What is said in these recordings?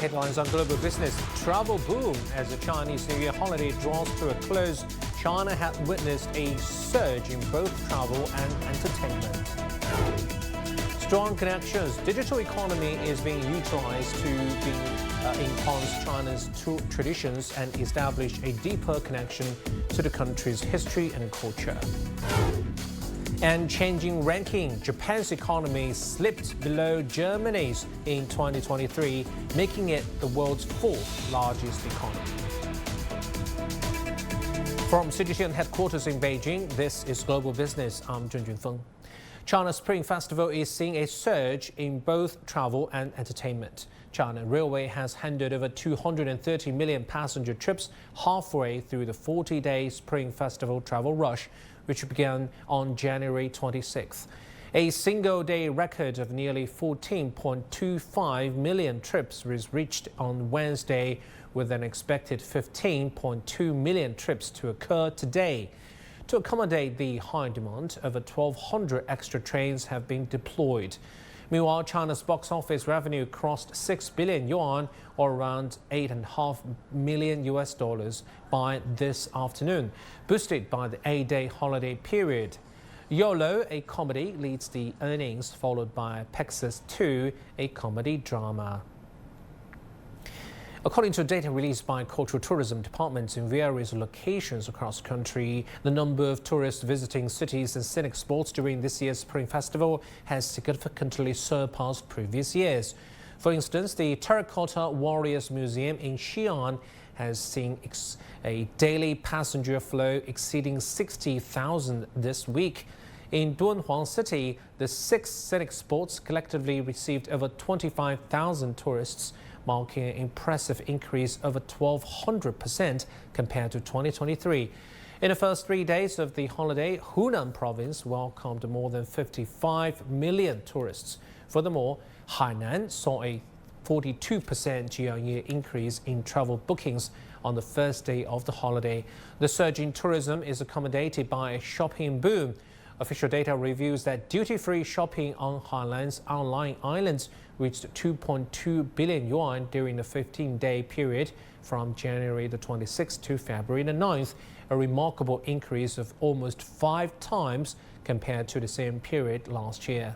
Headlines on Global Business. Travel boom as the Chinese New Year holiday draws to a close. China had witnessed a surge in both travel and entertainment. Strong connections. Digital economy is being utilized to enhance China's traditions and establish a deeper connection to the country's history and culture. And changing ranking, Japan's economy slipped below Germany's in 2023, making it the world's fourth largest economy. From CGTN headquarters in Beijing, this is Global Business. I'm Zheng Junfeng. China's Spring Festival is seeing a surge in both travel and entertainment. China Railway has handed over 230 million passenger trips halfway through the 40-day Spring Festival travel rush, which began on January 26th. A single-day record of nearly 14.25 million trips was reached on Wednesday, with an expected 15.2 million trips to occur today. To accommodate the high demand, over 1,200 extra trains have been deployed. Meanwhile, China's box office revenue crossed 6 billion yuan, or around $8.5 million by this afternoon, boosted by the 8-day holiday period. YOLO, a comedy, leads the earnings, followed by Pexus 2, a comedy drama. According to data released by cultural tourism departments in various locations across the country, the number of tourists visiting cities and scenic spots during this year's Spring Festival has significantly surpassed previous years. For instance, the Terracotta Warriors Museum in Xi'an has seen a daily passenger flow exceeding 60,000 this week. In Dunhuang City, the 6 scenic spots collectively received over 25,000 tourists, marking an impressive increase of 1,200% compared to 2023. In the first 3 days of the holiday, Hunan province welcomed more than 55 million tourists. Furthermore, Hainan saw a 42% year-on-year increase in travel bookings on the first day of the holiday. The surge in tourism is accommodated by a shopping boom. Official data reveals that duty-free shopping on Hailan's outlying islands reached 2.2 billion yuan during the 15-day period from January the 26th to February the 9th, a remarkable increase of almost 5 times compared to the same period last year.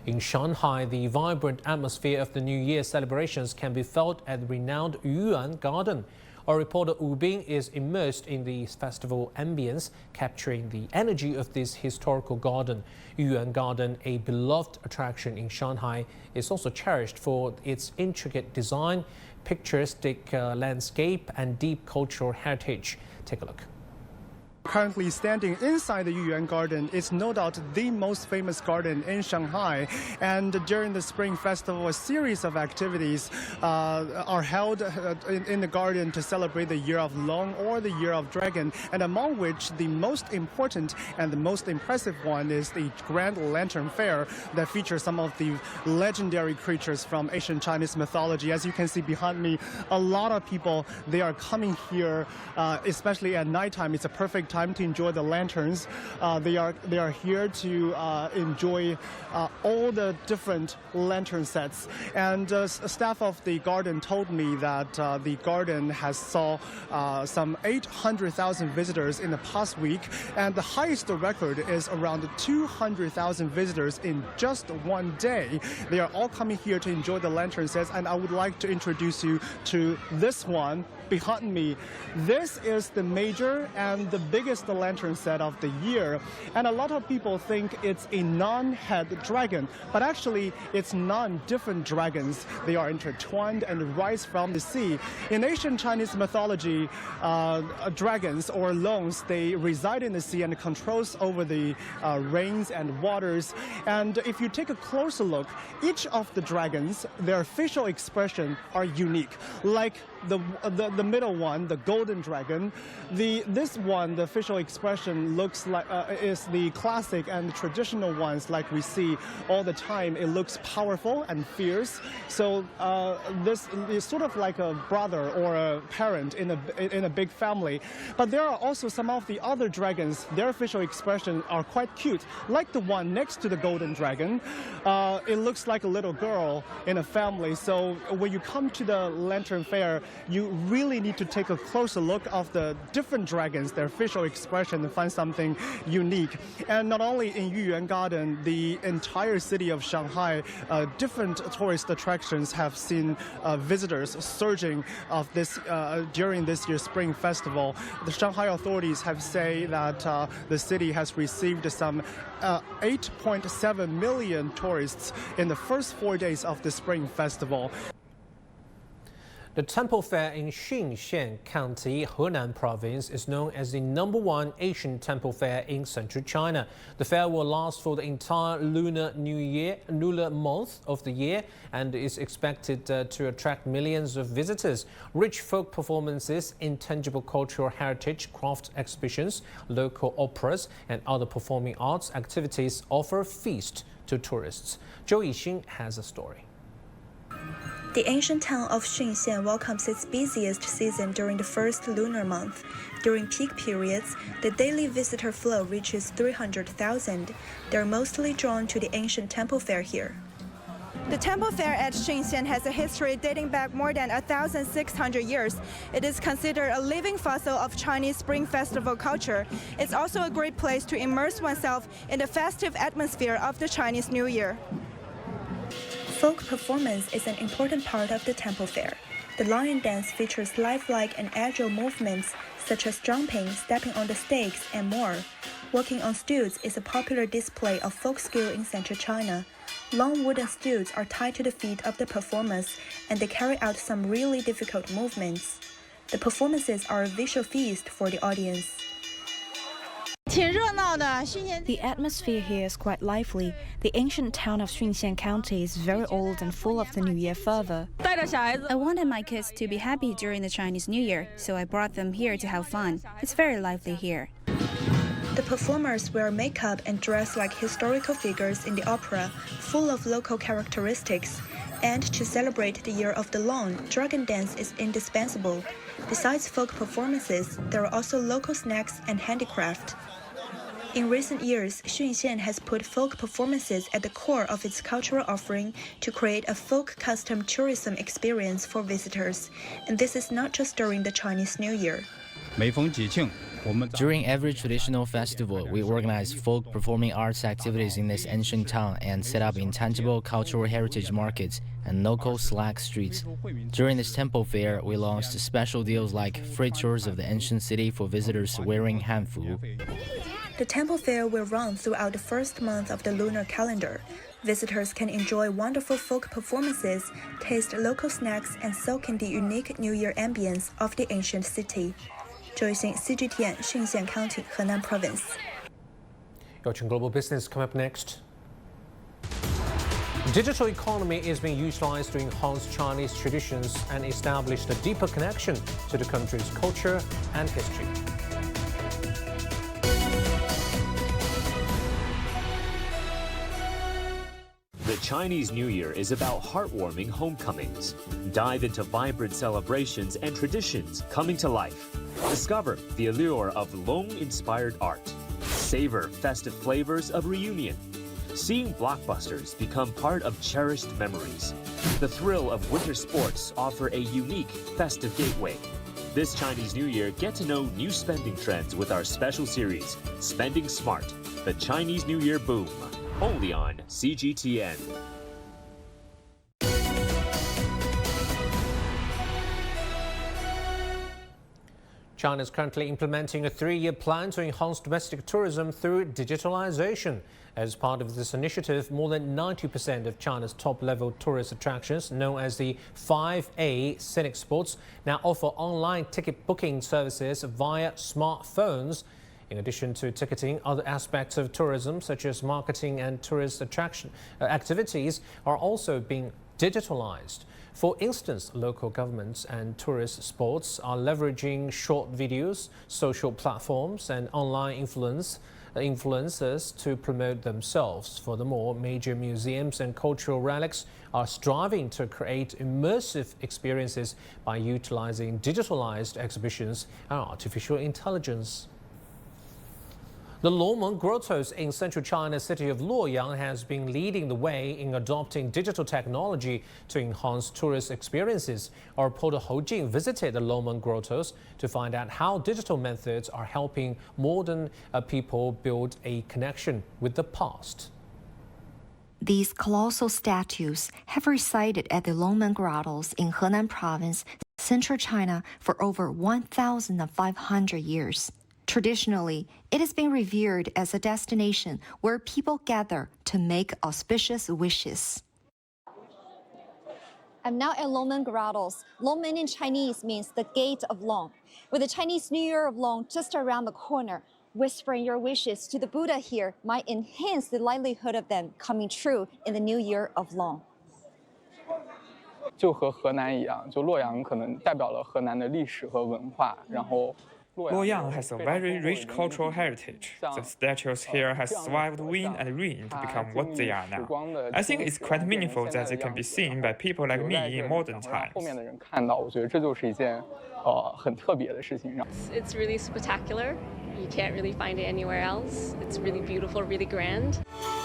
In Shanghai, the vibrant atmosphere of the New Year celebrations can be felt at the renowned Yuan Garden. Our reporter Wu Bing is immersed in the festival ambience, capturing the energy of this historical garden. Yuan Garden, a beloved attraction in Shanghai, is also cherished for its intricate design, picturesque landscape, and deep cultural heritage. Take a look. Currently standing inside the Yuan Garden is no doubt the most famous garden in Shanghai. And during the Spring Festival, a series of activities are held in the garden to celebrate the Year of Long or the Year of Dragon, and among which the most important and the most impressive one is the Grand Lantern Fair that features some of the legendary creatures from ancient Chinese mythology. As you can see behind me, a lot of people, they are coming here, especially at nighttime. It's a perfect time to enjoy the lanterns. They are here to enjoy all the different lantern sets. And staff of the garden told me that the garden has saw some 800,000 visitors in the past week, and the highest record is around 200,000 visitors in just one day. They are all coming here to enjoy the lantern sets, and I would like to introduce you to this one behind me. This is the major and the biggest lantern set of the year, and a lot of people think it's a non-head dragon, but actually it's 9 different dragons. They are intertwined and rise from the sea. In ancient Chinese mythology, dragons or longs, they reside in the sea and controls over the rains and waters. And if you take a closer look, each of the dragons, their facial expression are unique. Like the middle one, the golden dragon. This one, the official expression looks like is the classic and traditional ones like we see all the time. It looks powerful and fierce. So this is sort of like a brother or a parent in a big family. But there are also some of the other dragons. Their official expression are quite cute, like the one next to the golden dragon. It looks like a little girl in a family. So when you come to the Lantern Fair, you really need to take a closer look of the different dragons, their facial expression, and find something unique. And not only in Yuyuan Garden, the entire city of Shanghai, different tourist attractions have seen visitors surging of this during this year's Spring Festival. The Shanghai authorities have said that the city has received some 8.7 million tourists in the first 4 days of the Spring Festival. The Temple Fair in Xunxian County, Henan Province, is known as the #1 Asian temple fair in central China. The fair will last for the entire lunar month of the year and is expected to attract millions of visitors. Rich folk performances, intangible cultural heritage, craft exhibitions, local operas, and other performing arts activities offer a feast to tourists. Zhou Yixing has a story. The ancient town of Xunxian welcomes its busiest season during the first lunar month. During peak periods, the daily visitor flow reaches 300,000. They're mostly drawn to the ancient temple fair here. The temple fair at Xunxian has a history dating back more than 1,600 years. It is considered a living fossil of Chinese Spring Festival culture. It's also a great place to immerse oneself in the festive atmosphere of the Chinese New Year. Folk performance is an important part of the temple fair. The lion dance features lifelike and agile movements such as jumping, stepping on the stakes, and more. Walking on stools is a popular display of folk skill in central China. Long wooden stools are tied to the feet of the performers, and they carry out some really difficult movements. The performances are a visual feast for the audience. The atmosphere here is quite lively. The ancient town of Xunxian County is very old and full of the New Year fervor. I wanted my kids to be happy during the Chinese New Year, so I brought them here to have fun. It's very lively here. The performers wear makeup and dress like historical figures in the opera, full of local characteristics. And to celebrate the Year of the Long, dragon dance is indispensable. Besides folk performances, there are also local snacks and handicraft. In recent years, Xunxian has put folk performances at the core of its cultural offering to create a folk custom tourism experience for visitors. And this is not just during the Chinese New Year. During every traditional festival, we organize folk performing arts activities in this ancient town and set up intangible cultural heritage markets and local slack streets. During this temple fair, we launched special deals like free tours of the ancient city for visitors wearing hanfu. The temple fair will run throughout the first month of the lunar calendar. Visitors can enjoy wonderful folk performances, taste local snacks, and soak in the unique New Year ambience of the ancient city. Zhou Yixing, CGTN, Xunxian County, Henan Province. Watching Global Business come up next. Digital economy is being utilized to enhance Chinese traditions and establish a deeper connection to the country's culture and history. The Chinese New Year is about heartwarming homecomings. Dive into vibrant celebrations and traditions coming to life. Discover the allure of Long-inspired art. Savor festive flavors of reunion. Seeing blockbusters become part of cherished memories. The thrill of winter sports offer a unique festive gateway. This Chinese New Year, get to know new spending trends with our special series, Spending Smart, the Chinese New Year Boom. Only on CGTN. China is currently implementing a 3-year plan to enhance domestic tourism through digitalization. As part of this initiative, more than 90% of China's top-level tourist attractions, known as the 5A scenic spots, now offer online ticket booking services via smartphones. In addition to ticketing, other aspects of tourism, such as marketing and tourist attraction activities, are also being digitalized. For instance, local governments and tourist spots are leveraging short videos, social platforms, and online influencers to promote themselves. Furthermore, major museums and cultural relics are striving to create immersive experiences by utilizing digitalized exhibitions and artificial intelligence. The Longmen Grottoes in central China's city of Luoyang has been leading the way in adopting digital technology to enhance tourist experiences. Our reporter Hou Jing visited the Longmen Grottoes to find out how digital methods are helping modern people build a connection with the past. These colossal statues have resided at the Longmen Grottoes in Henan Province, central China, for over 1,500 years. Traditionally, it has been revered as a destination where people gather to make auspicious wishes. I'm now at Longmen Grottoes. Longmen in Chinese means the gate of Long. With the Chinese New Year of Long just around the corner, whispering your wishes to the Buddha here might enhance the likelihood of them coming true in the New Year of Long. 就和河南一样，就洛阳可能代表了河南的历史和文化，然后。 Luoyang has a very rich cultural heritage. The statues here have survived wind and rain to become what they are now. I think it's quite meaningful that they can be seen by people like me in modern times. It's really spectacular. You can't really find it anywhere else. It's really beautiful, really grand.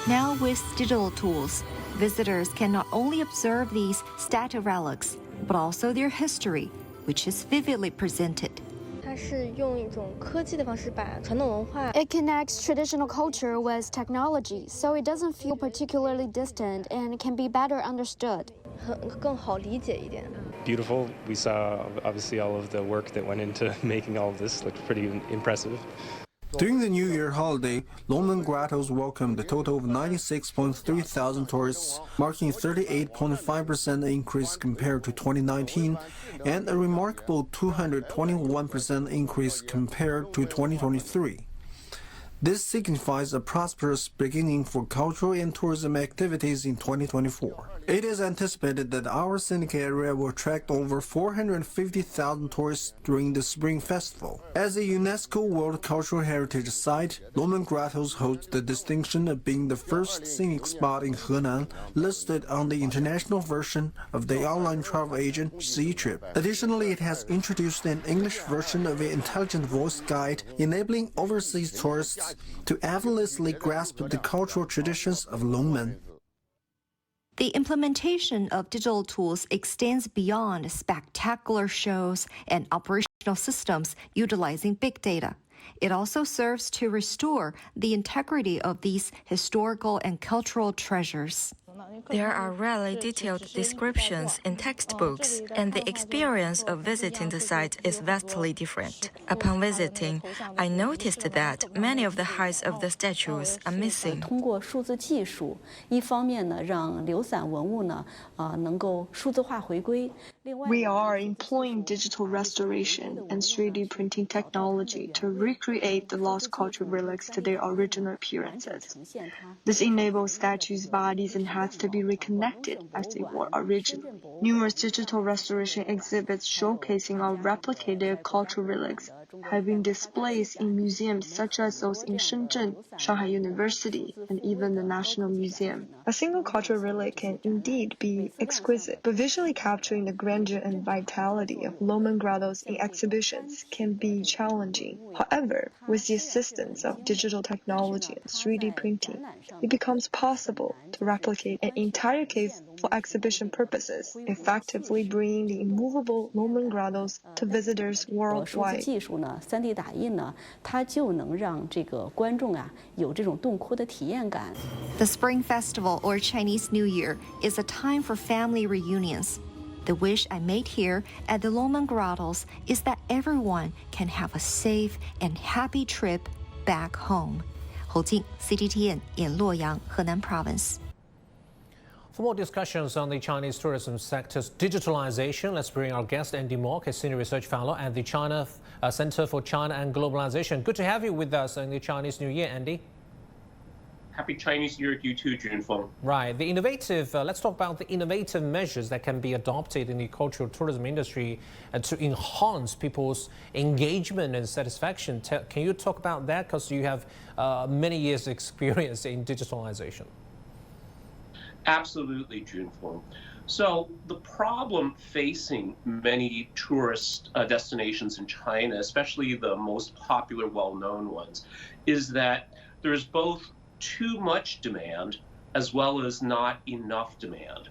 Now with digital tools, visitors can not only observe these statue relics, but also their history, which is vividly presented. It connects traditional culture with technology, so it doesn't feel particularly distant and can be better understood. Beautiful. We saw obviously all of the work that went into making all of this. Looked pretty impressive. During the New Year holiday, Longmen Grottoes welcomed a total of 96.3 thousand tourists, marking a 38.5% increase compared to 2019 and a remarkable 221% increase compared to 2023. This signifies a prosperous beginning for cultural and tourism activities in 2024. It is anticipated that our scenic area will attract over 450,000 tourists during the Spring Festival. As a UNESCO World Cultural Heritage Site, Longmen Grottoes holds the distinction of being the first scenic spot in Henan listed on the international version of the online travel agent Ctrip. Additionally, it has introduced an English version of an intelligent voice guide, enabling overseas tourists to effortlessly grasp the cultural traditions of Longmen. The implementation of digital tools extends beyond spectacular shows and operational systems utilizing big data. It also serves to restore the integrity of these historical and cultural treasures. There are rarely detailed descriptions in textbooks, and the experience of visiting the site is vastly different. Upon visiting, I noticed that many of the heights of the statues are missing. We are employing digital restoration and 3D printing technology to recreate the lost cultural relics to their original appearances. This enables statues' bodies and heads to be reconnected as they were originally. Numerous digital restoration exhibits showcasing our replicated cultural relics have been displayed in museums such as those in Shenzhen, Shanghai University, and even the National Museum. A single cultural relic can indeed be exquisite, but visually capturing the grandeur and vitality of Longmen Grottoes in exhibitions can be challenging. However, with the assistance of digital technology and 3D printing, it becomes possible to replicate an entire cave for exhibition purposes, effectively bringing the immovable Longmen Grottoes to visitors worldwide. 3D 打印呢，它就能让这个观众有这种洞窟的体验感。The Spring Festival or Chinese New Year is a time for family reunions. The wish I made here at the Longmen Grottoes is that everyone can have a safe and happy trip back home. Hou Jing, CGTN in Luoyang, Henan Province. For more discussions on the Chinese tourism sector's digitalization, let's bring our guest Andy Mok, a senior research fellow at the China Center for China and Globalization. Good to have you with us in the Chinese New Year, Andy. Happy Chinese New Year to you too, Junfeng. Right. The innovative, let's talk about the innovative measures that can be adopted in the cultural tourism industry to enhance people's engagement and satisfaction. Can you talk about that? Because you have many years' experience in digitalization. Absolutely, Junfeng. So the problem facing many tourist destinations in China, especially the most popular, well-known ones, is that there's both too much demand as well as not enough demand.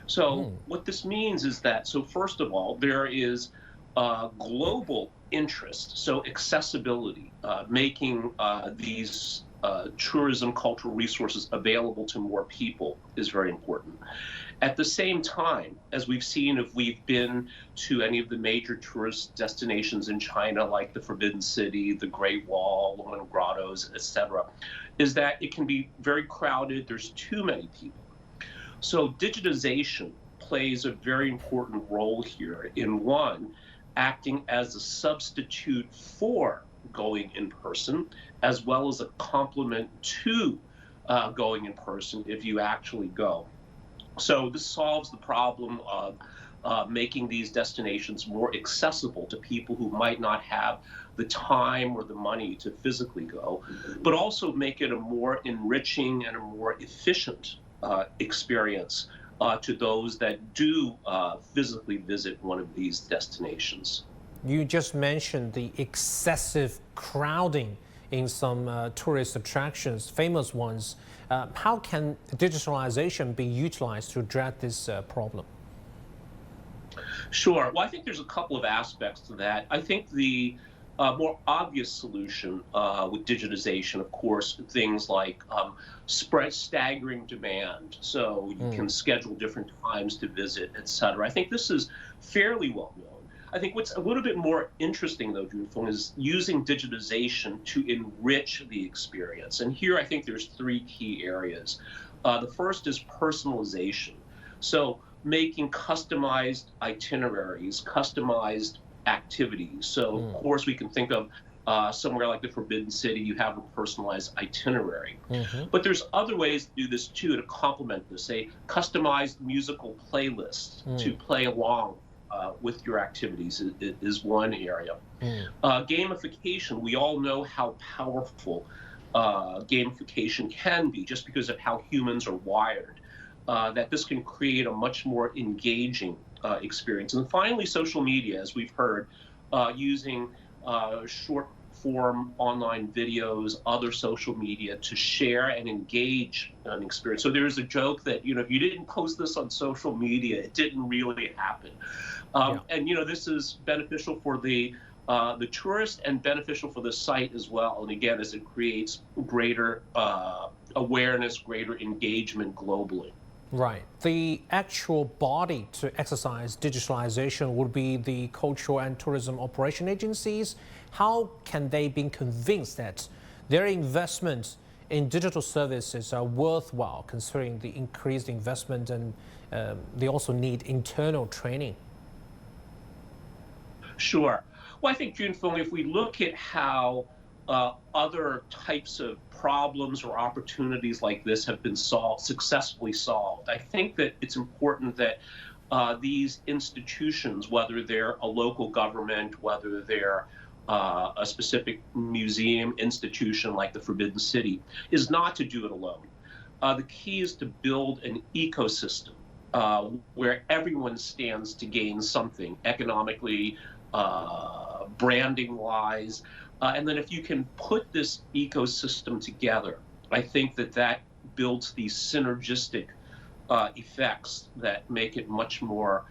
So what this means is that, so first of all, there is global interest, so accessibility, making these tourism cultural resources available to more people is very important. At the same time, as we've seen if we've been to any of the major tourist destinations in China, like the Forbidden City, the Great Wall, Longmen Grottoes, etc., is that it can be very crowded. There's too many people. So digitization plays a very important role here in, one, acting as a substitute for going in person, as well as a complement to going in person if you actually go. So this solves the problem of making these destinations more accessible to people who might not have the time or the money to physically go, but also make it a more enriching and a more efficient experience to those that do physically visit one of these destinations. You just mentioned the excessive crowding in some tourist attractions, famous ones. How can digitalization be utilized to address this problem? Sure. Well, I think there's a couple of aspects to that. I think the more obvious solution with digitization, of course, things like staggering demand, so you can schedule different times to visit, et cetera. I think this is fairly well known. I think what's a little bit more interesting, though, Junfeng, is using digitization to enrich the experience. And here I think there's three key areas. The first is personalization. So making customized itineraries, customized activities. So, of course, we can think of somewhere like the Forbidden City, you have a personalized itinerary. But there's other ways to do this, too, to complement this. Say, customized musical playlists to play along with your activities is one area. Gamification, we all know how powerful gamification can be just because of how humans are wired, that this can create a much more engaging experience. And finally, social media, as we've heard, using short form online videos, other social media to share and engage an experience. So there's a joke that, if you didn't post this on social media, it didn't really happen. And, this is beneficial for the tourist and beneficial for the site as well. And again, as it creates greater awareness, greater engagement globally. Right. The actual body to exercise digitalization would be the cultural and tourism operation agencies. How can they be convinced that their investments in digital services are worthwhile, considering the increased investment, and they also need internal training? Sure. Well, I think, Junfeng, if we look at how other types of problems or opportunities like this have been successfully solved, I think that it's important that these institutions, whether they're a local government, whether they're a specific museum institution like the Forbidden City, is not to do it alone. The key is to build an ecosystem where everyone stands to gain something economically, branding-wise. And then if you can put this ecosystem together, I think that builds these synergistic effects that make it much more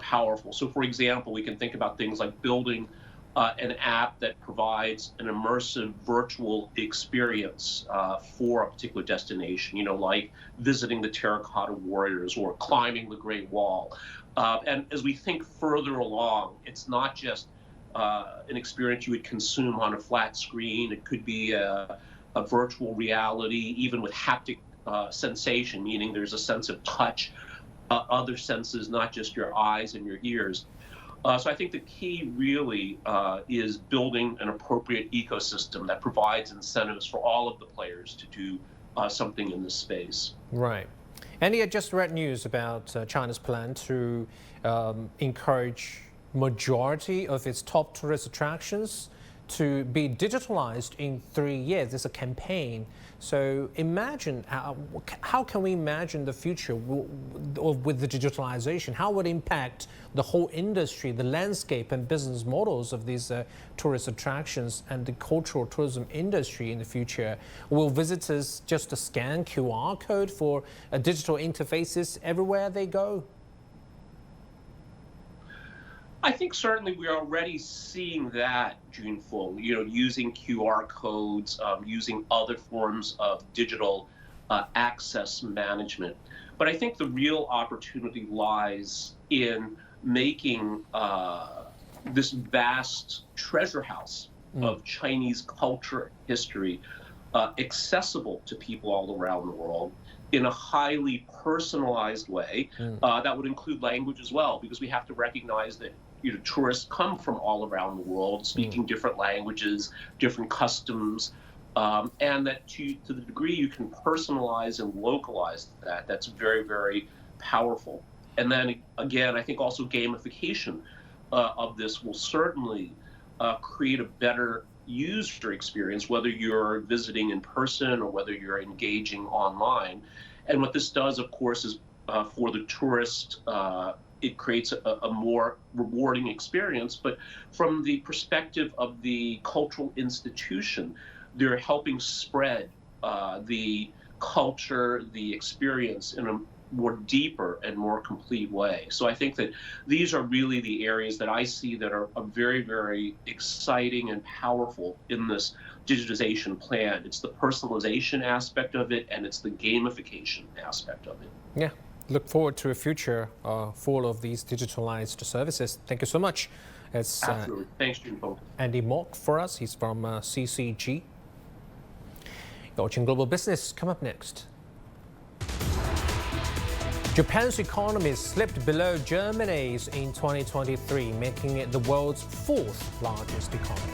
powerful. So, for example, we can think about things like building an app that provides an immersive virtual experience for a particular destination, like visiting the Terracotta Warriors or climbing the Great Wall. And as we think further along, it's not just an experience you would consume on a flat screen. It could be a virtual reality, even with haptic sensation, meaning there's a sense of touch, other senses, not just your eyes and your ears. So I think the key really is building an appropriate ecosystem that provides incentives for all of the players to do something in this space. Right. And I just read news about China's plan to encourage majority of its top tourist attractions to be digitalized in 3 years. It's a campaign. So imagine, how can we imagine the future with the digitalization? How would it impact the whole industry, the landscape and business models of these tourist attractions and the cultural tourism industry in the future? Will visitors just scan QR code for digital interfaces everywhere they go? I think certainly we're already seeing that, Junfeng, using QR codes, using other forms of digital access management. But I think the real opportunity lies in making this vast treasure house of Chinese culture history accessible to people all around the world in a highly personalized way. That would include language as well, because we have to recognize that tourists come from all around the world, speaking different languages, different customs, and that to the degree you can personalize and localize that, that's very, very powerful. And then again, I think also gamification of this will certainly create a better user experience, whether you're visiting in person or whether you're engaging online. And what this does, of course, is for the tourist, it creates a more rewarding experience. But from the perspective of the cultural institution, they're helping spread the culture, the experience in a more deeper and more complete way. So I think that these are really the areas that I see that are very, very exciting and powerful in this digitization plan. It's the personalization aspect of it, and it's the gamification aspect of it. Yeah. Look forward to a future full of these digitalized services. Thank you so much. It's Absolutely. Thanks, Junfeng. Andy Mok for us. He's from CCG. You're watching Global Business. Come up next. Japan's economy slipped below Germany's in 2023, making it the world's fourth largest economy.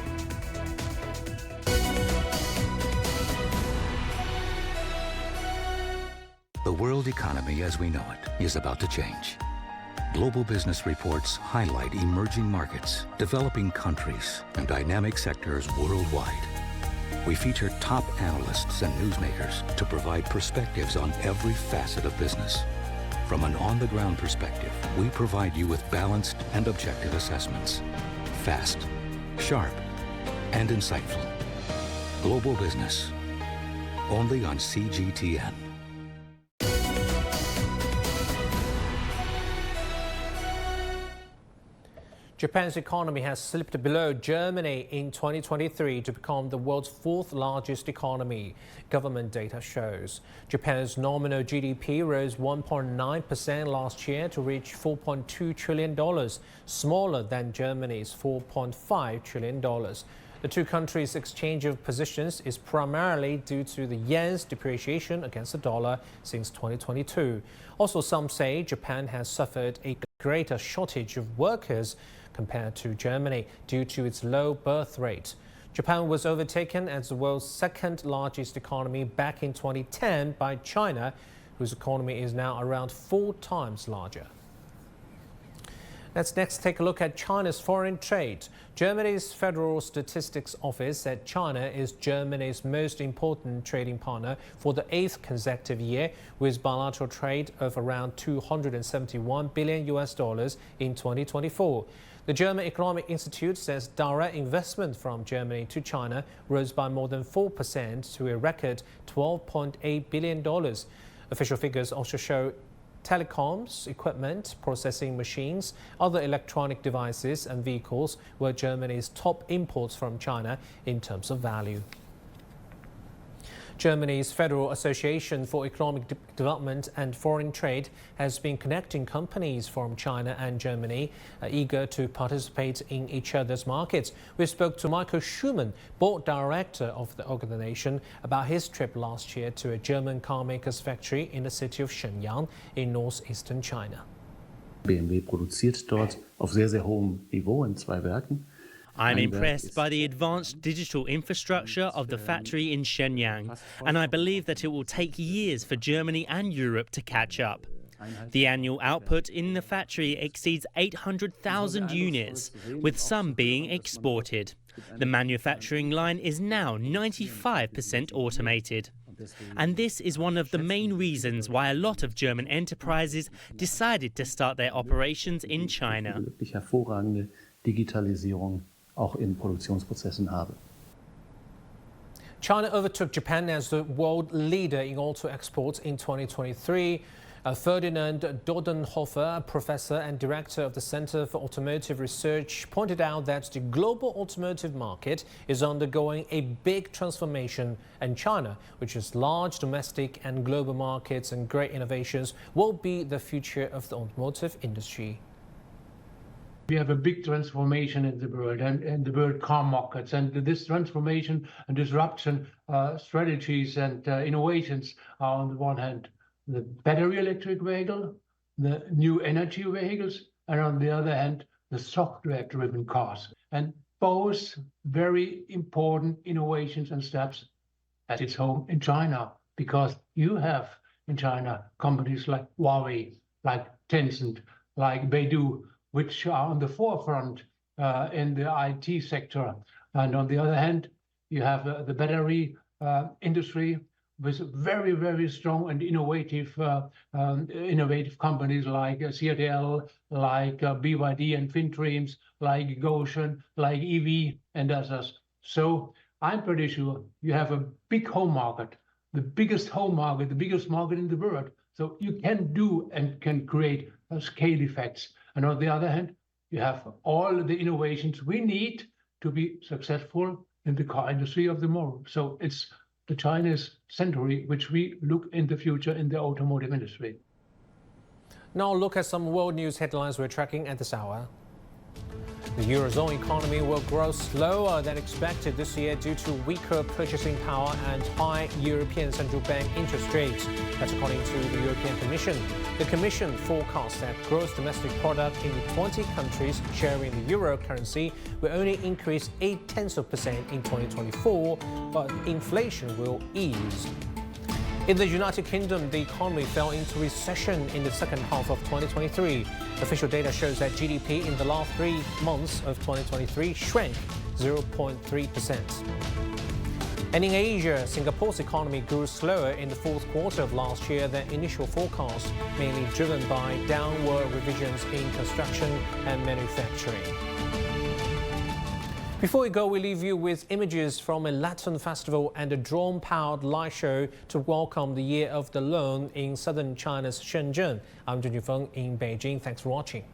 The world economy as we know it is about to change. Global Business reports highlight emerging markets, developing countries, and dynamic sectors worldwide. We feature top analysts and newsmakers to provide perspectives on every facet of business. From an on-the-ground perspective, we provide you with balanced and objective assessments. Fast, sharp, and insightful. Global Business, only on CGTN. Japan's economy has slipped below Germany in 2023 to become the world's fourth largest economy, government data shows. Japan's nominal GDP rose 1.9% last year to reach $4.2 trillion, smaller than Germany's $4.5 trillion. The two countries' exchange of positions is primarily due to the yen's depreciation against the dollar since 2022. Also, some say Japan has suffered a greater shortage of workers compared to Germany due to its low birth rate. Japan was overtaken as the world's second largest economy back in 2010 by China, whose economy is now around 4 times larger. Let's next take a look at China's foreign trade. Germany's Federal Statistics Office said China is Germany's most important trading partner for the 8th consecutive year, with bilateral trade of around $271 billion in 2024. The German Economic Institute says direct investment from Germany to China rose by more than 4% to a record $12.8 billion. Official figures also show telecoms, equipment, processing machines, other electronic devices and vehicles were Germany's top imports from China in terms of value. Germany's Federal Association for Economic Development and Foreign Trade has been connecting companies from China and Germany eager to participate in each other's markets. We spoke to Michael Schumann, board director of the organization, about his trip last year to a German car maker's factory in the city of Shenyang in northeastern China. BMW produziert dort auf sehr, sehr hohem Niveau in 2 Werken. I'm impressed by the advanced digital infrastructure of the factory in Shenyang, and I believe that it will take years for Germany and Europe to catch up. The annual output in the factory exceeds 800,000 units, with some being exported. The manufacturing line is now 95% automated. And this is one of the main reasons why a lot of German enterprises decided to start their operations in China. China overtook Japan as the world leader in auto exports in 2023. Ferdinand Dodenhofer, professor and director of the Center for Automotive Research, pointed out that the global automotive market is undergoing a big transformation, and China, which has large domestic and global markets and great innovations, will be the future of the automotive industry. We have a big transformation in the world and the world car markets, and this transformation and disruption strategies and innovations are on the one hand the battery electric vehicle, the new energy vehicles, and on the other hand, the software-driven cars. And both very important innovations and steps at its home in China, because you have in China companies like Huawei, like Tencent, like Baidu, which are on the forefront in the IT sector. And on the other hand, you have the battery industry, with very, very strong and innovative companies like CATL, like BYD and FinDreams, like Gotion, like EV and others. So I'm pretty sure you have a big home market, the biggest home market, the biggest market in the world. So you can do and can create scale effects. And on the other hand, you have all the innovations we need to be successful in the car industry of tomorrow. So it's the Chinese century, which we look in the future in the automotive industry. Now look at some world news headlines we're tracking at this hour. The Eurozone economy will grow slower than expected this year due to weaker purchasing power and high European Central Bank interest rates. That's according to the European Commission. The Commission forecasts that gross domestic product in the 20 countries sharing the euro currency will only increase 0.8% in 2024, but inflation will ease. In the United Kingdom, the economy fell into recession in the second half of 2023. Official data shows that GDP in the last 3 months of 2023 shrank 0.3%. And in Asia, Singapore's economy grew slower in the fourth quarter of last year than initial forecasts, mainly driven by downward revisions in construction and manufacturing. Before we go, we leave you with images from a Lantern Festival and a drone-powered light show to welcome the Year of the Loan in southern China's Shenzhen. I'm Zhen Yufeng in Beijing. Thanks for watching.